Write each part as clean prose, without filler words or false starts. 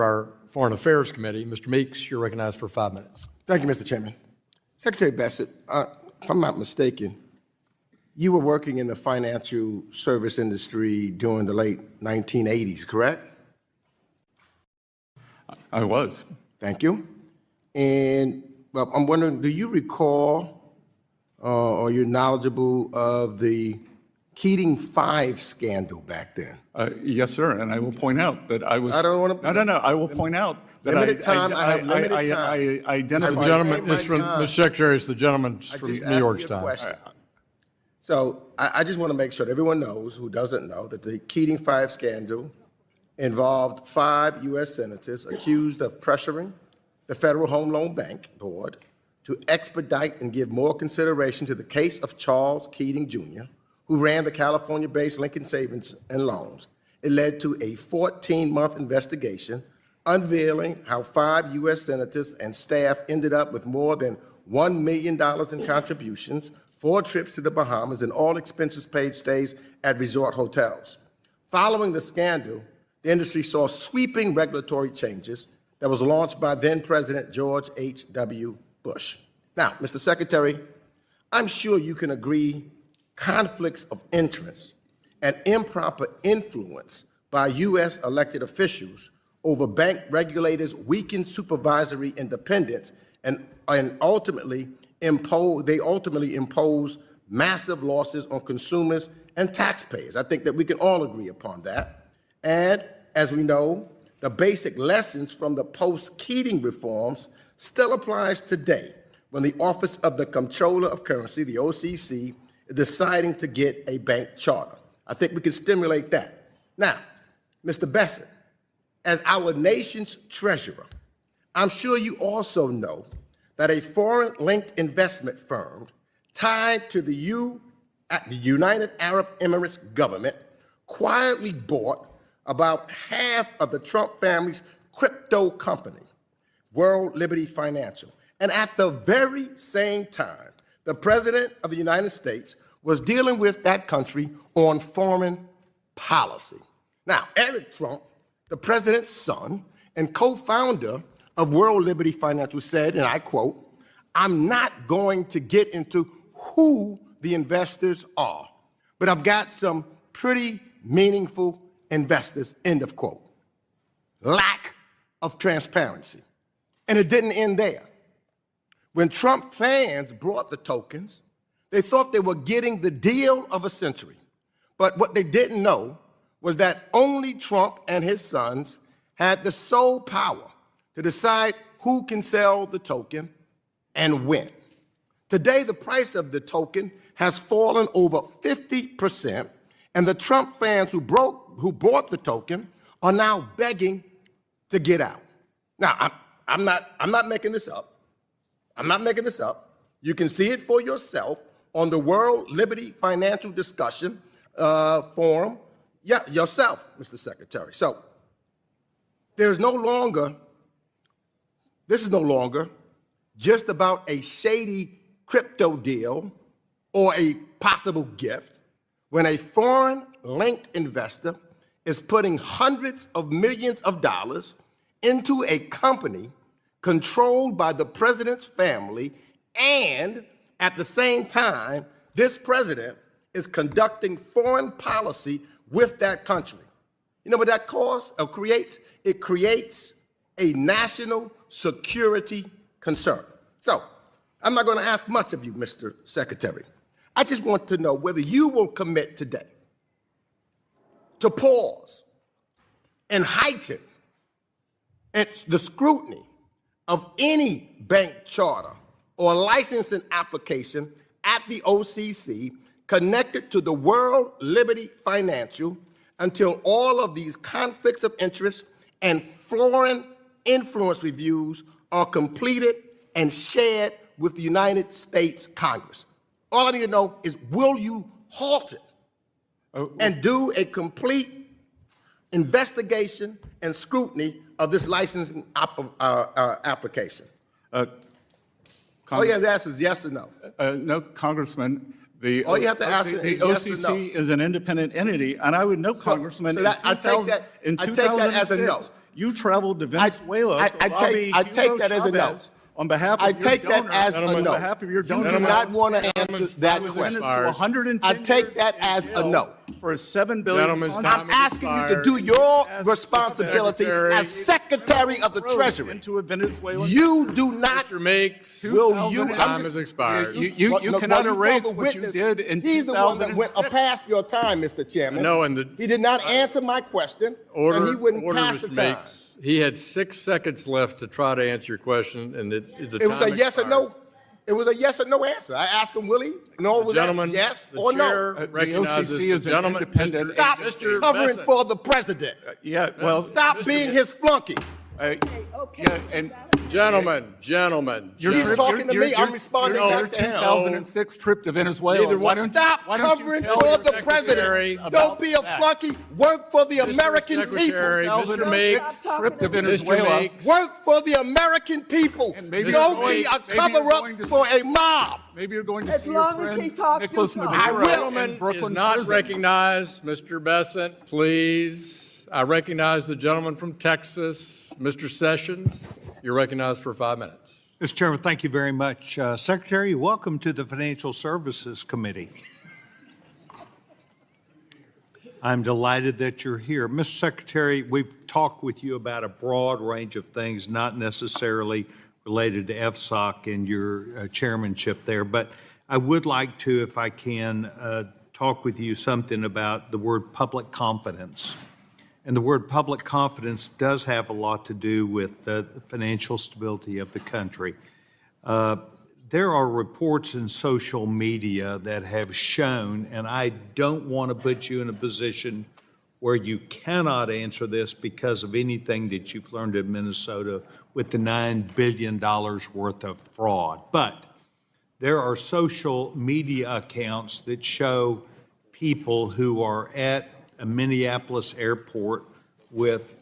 our Foreign Affairs Committee. Mr. Meeks, you're recognized for 5 minutes. Thank you, Mr. Chairman. Secretary Bessent, if I'm not mistaken, you were working in the financial service industry during the late 1980s, correct? I was. Thank you. And well, I'm wondering, do you recall or you're knowledgeable of the Keating 5 scandal back then? Yes, sir. And I will point out that I was. I don't want to. No. I will point out that limited time. I have limited time. I identified. The gentleman, Mr. Secretary, it's the gentleman from New York Times. So I just want to make sure that everyone knows, who doesn't know, that the Keating 5 scandal involved 5 U.S. senators accused of pressuring the Federal Home Loan Bank Board to expedite and give more consideration to the case of Charles Keating, Jr., who ran the California-based Lincoln Savings and Loans. It led to a 14-month investigation unveiling how 5 U.S. senators and staff ended up with more than $1 million in contributions, 4 trips to the Bahamas, and all expenses paid stays at resort hotels. Following the scandal, the industry saw sweeping regulatory changes that was launched by then-President George H.W. Bush. Now, Mr. Secretary, I'm sure you can agree conflicts of interest and improper influence by U.S. elected officials over bank regulators weaken supervisory independence and ultimately impose massive losses on consumers and taxpayers. I think that we can all agree upon that. And as we know, the basic lessons from the post-Keating reforms still applies today when the Office of the Comptroller of Currency, the OCC, is deciding to get a bank charter. I think we can stimulate that. Now, Mr. Bessent, as our nation's treasurer, I'm sure you also know that a foreign-linked investment firm tied to the United Arab Emirates government quietly bought about half of the Trump family's crypto company, World Liberty Financial. And at the very same time, the President of the United States was dealing with that country on foreign policy. Now, Eric Trump, the president's son and co-founder of World Liberty Financial, said, and I quote, "I'm not going to get into who the investors are, but I've got some pretty meaningful investors," end of quote. Lack of transparency. And it didn't end there. When Trump fans brought the tokens, they thought they were getting the deal of a century. But what they didn't know was that only Trump and his sons had the sole power to decide who can sell the token and when. Today, the price of the token has fallen over 50%, and the Trump fans who bought the token are now begging to get out. Now, I'm not making this up. I'm not making this up. You can see it for yourself on the World Liberty Financial Discussion Forum, yourself, Mr. Secretary. So this is no longer just about a shady crypto deal or a possible gift. When a foreign-linked investor is putting hundreds of millions of dollars into a company controlled by the president's family, and at the same time, this president is conducting foreign policy with that country. You know what that causes or creates? It creates a national security concern. So I'm not going to ask much of you, Mr. Secretary. I just want to know whether you will commit today to pause and heighten the scrutiny of any bank charter or licensing application at the OCC connected to the World Liberty Financial until all of these conflicts of interest and foreign influence reviews are completed and shared with the United States Congress. All I need to know is, will you halt it and do a complete investigation and scrutiny of this licensing application? All you have to ask is yes or no. No, Congressman. All you have to ask is yes or no. OCC is an independent entity, and I would know, Congressman, I take that as a no. You traveled to Venezuela I to take lobby that Hugo as a no. Chavez on behalf of I your take that donors, as a on no. behalf of your You do donors. not want to answer that time is question. expired. 110 I take years that in as a jail no. For a $7 billion Gentlemen's contract. time I'm is asking you to expired. do your Ask the responsibility Secretary. as Secretary of the Treasury. Into a Venezuelan. You do not. Mr. Meeks, Will you? time has expired. You Well, cannot tell erase the what you witness, did in He's the one that went 2006. past your time, Mr. Chairman. No, and he did not answer my question, and he wouldn't pass the Mr. time. Meeks. He had 6 seconds left to try to answer your question, and the It was time a yes or expired. no. It was a yes or no answer. I asked him, will he? No, it was Gentlemen, yes the or chair no. recognizes OCC the is an gentleman. independent Stop Mr. covering Bessent. for the president. Yeah, well. Stop being his flunky. Yeah, and Gentlemen. He's talking to me. I'm responding your back to him. 2006 trip to Venezuela. Neither Why one- don't Stop why don't you covering tell for your the secretary president. Don't be a that? flunky. Work for the Mr. American Secretary, people. Mr. Meeks, trip to Mr. Venezuela? Meeks, Work for the American people. And maybe Don't you're be going- a maybe you're cover-up going to- for a mob. Maybe you're going to As see your long as friend he talks, Nicholas you talk. Maduro I will. in gentleman is Brooklyn not prison. recognized. Mr. Bessent, please. I recognize the gentleman from Texas, Mr. Sessions. You're recognized for 5 minutes. Mr. Chairman, thank you very much. Secretary, welcome to the Financial Services Committee. I'm delighted that you're here. Mr. Secretary, we've talked with you about a broad range of things, not necessarily related to FSOC and your chairmanship there, but I would like to, if I can, talk with you something about the word public confidence. And the word public confidence does have a lot to do with the financial stability of the country. There are reports in social media that have shown, and I don't want to put you in a position where you cannot answer this because of anything that you've learned in Minnesota with the $9 billion worth of fraud. But there are social media accounts that show people who are at a Minneapolis airport with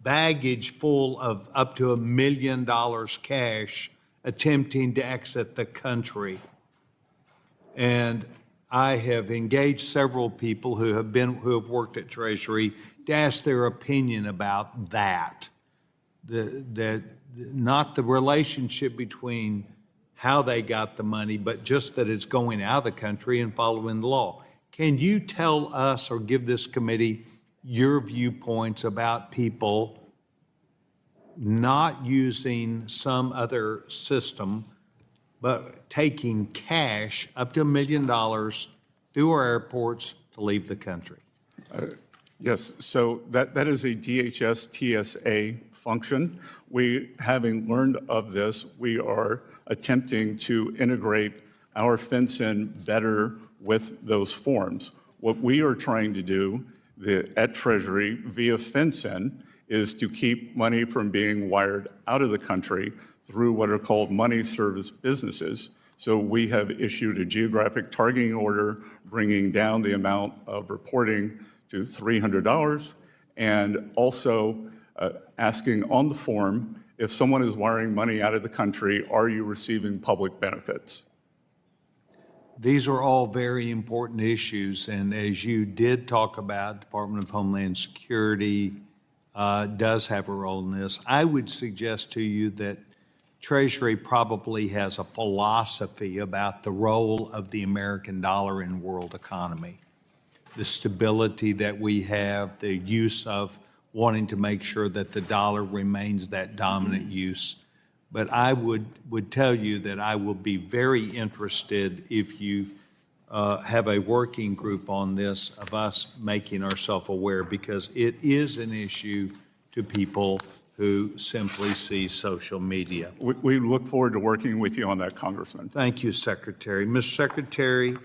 baggage full of up to $1 million cash attempting to exit the country. And I have engaged several people who have worked at Treasury to ask their opinion about that. Not the relationship between how they got the money, but just that it's going out of the country and following the law. Can you tell us or give this committee your viewpoints about people not using some other system, but taking cash up to $1 million through our airports to leave the country? Yes, so that is a DHS TSA function. We, having learned of this, we are attempting to integrate our FinCEN better with those forms. What we are trying to do at Treasury via FinCEN is to keep money from being wired out of the country through what are called money service businesses. So we have issued a geographic targeting order bringing down the amount of reporting to $300 and also asking on the form, if someone is wiring money out of the country, are you receiving public benefits? These are all very important issues, and as you did talk about, Department of Homeland Security does have a role in this. I would suggest to you that Treasury probably has a philosophy about the role of the American dollar in world economy, the stability that we have, the use of wanting to make sure that the dollar remains that dominant use. But I would tell you that I will be very interested if you have a working group on this of us making ourselves aware, because it is an issue to people who simply see social media. We look forward to working with you on that, Congressman. Thank you, Secretary. Mr. Secretary,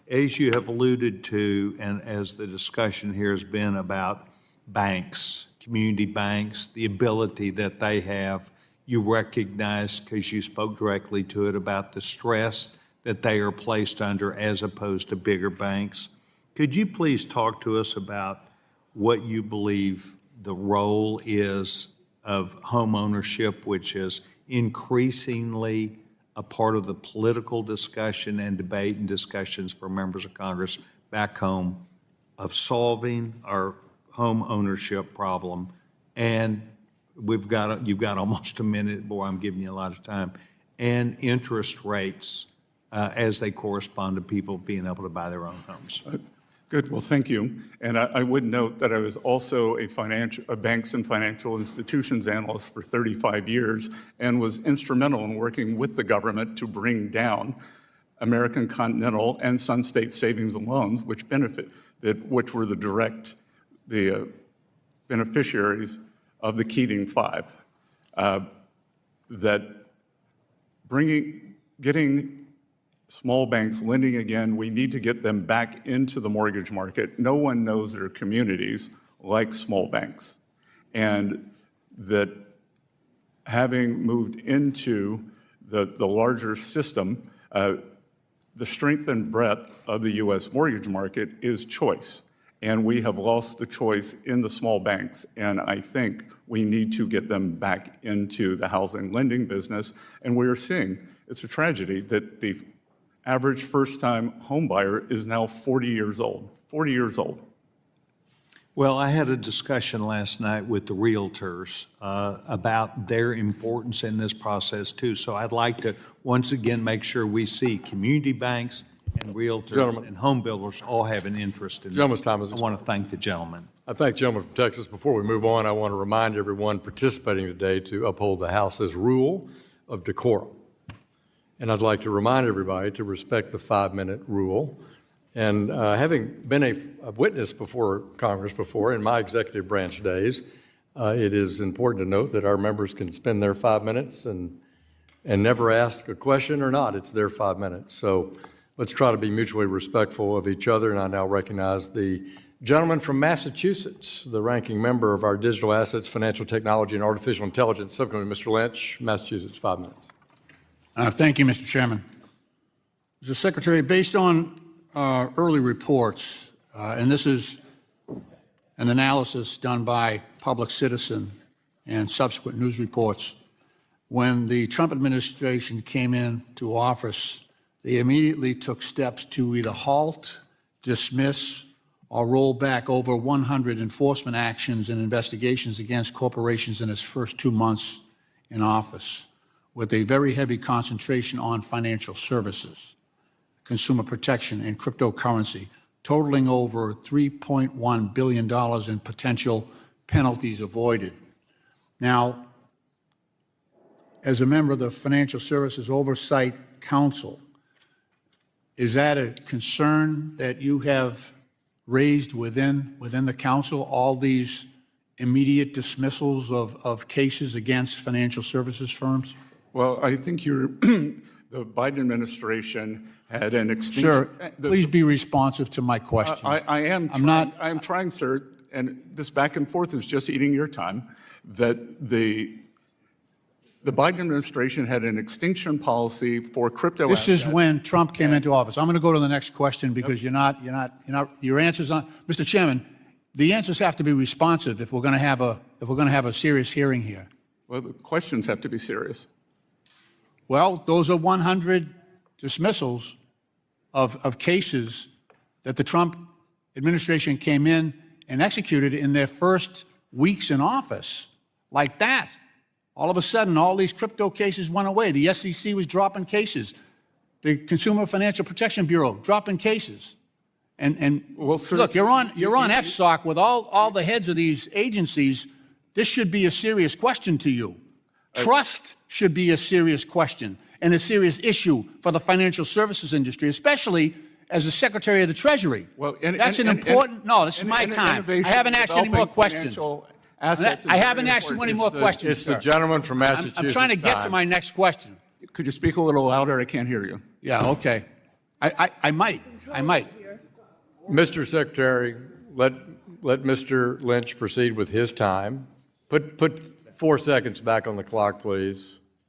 as you have alluded to, and as the discussion here has been about banks, community banks, the ability that they have, you recognize, because you spoke directly to it, about the stress that they are placed under as opposed to bigger banks. Could you please talk to us about what you believe the role is of home ownership, which is increasingly a part of the political discussion and debate and discussions for members of Congress back home, of solving our home ownership problem. And you've got almost a minute, boy, I'm giving you a lot of time, and interest rates as they correspond to people being able to buy their own homes. Good, well, thank you. And I would note that I was also a banks and financial institutions analyst for 35 years and was instrumental in working with the government to bring down American Continental and Sun State Savings and Loans, which were the beneficiaries of the Keating Five. Getting small banks lending again, we need to get them back into the mortgage market. No one knows their communities like small banks. And that having moved into the larger system, the strength and breadth of the U.S. mortgage market is choice. And we have lost the choice in the small banks. And I think we need to get them back into the housing lending business. And we are seeing, it's a tragedy that the average first-time home buyer is now 40 years old. 40 years old. Well, I had a discussion last night with the realtors about their importance in this process too. So I'd like to once again make sure we see community banks and realtors and home builders all have an interest in Gentleman's this. time is I want to thank the gentleman. I thank the gentleman from Texas. Before we move on, I want to remind everyone participating today to uphold the House's rule of decorum. And I'd like to remind everybody to respect the 5-minute rule. And having been a witness before Congress before in my executive branch days, it is important to note that our members can spend their 5 minutes and never ask a question or not. It's their 5 minutes. So let's try to be mutually respectful of each other. And I now recognize the gentleman from Massachusetts, the ranking member of our Digital Assets, Financial Technology, and Artificial Intelligence Subcommittee, Mr. Lynch, Massachusetts, 5 minutes. Thank you, Mr. Chairman. Mr. Secretary, based on early reports, and this is an analysis done by Public Citizen and subsequent news reports, when the Trump administration came into office, they immediately took steps to either halt, dismiss, or roll back over 100 enforcement actions and investigations against corporations in its first 2 months in office, with a very heavy concentration on financial services, consumer protection, and cryptocurrency, totaling over $3.1 billion in potential penalties avoided. Now, as a member of the Financial Services Oversight Council, is that a concern that you have raised within the council, all these immediate dismissals of cases against financial services firms? Well, I think the Biden administration had an extinction. Sir, please be responsive to my question. I am trying, sir, and this back and forth is just eating your time, that the Biden administration had an extinction policy for crypto This assets. is when Trump came into office. I'm going to go to the next question because your answers aren't, Mr. Chairman, the answers have to be responsive if we're going to have a serious hearing here. Well, the questions have to be serious. Well, those are 100 dismissals of cases that the Trump administration came in and executed in their first weeks in office, like that. All of a sudden, all these crypto cases went away. The SEC was dropping cases. The Consumer Financial Protection Bureau dropping cases. And well, sir, look, you're on FSOC with all the heads of these agencies. This should be a serious question to you. Trust should be a serious question and a serious issue for the financial services industry, especially as the Secretary of the Treasury. Well, that's an important. No, this is my time. I haven't asked you any more questions. I haven't asked you any more questions. It's the gentleman from Massachusetts. I'm trying to get to my next question. Could you speak a little louder? I can't hear you. Yeah, okay. I might. Mr. Secretary, let Mr. Lynch proceed with his time. Put 4 seconds back on the clock, please.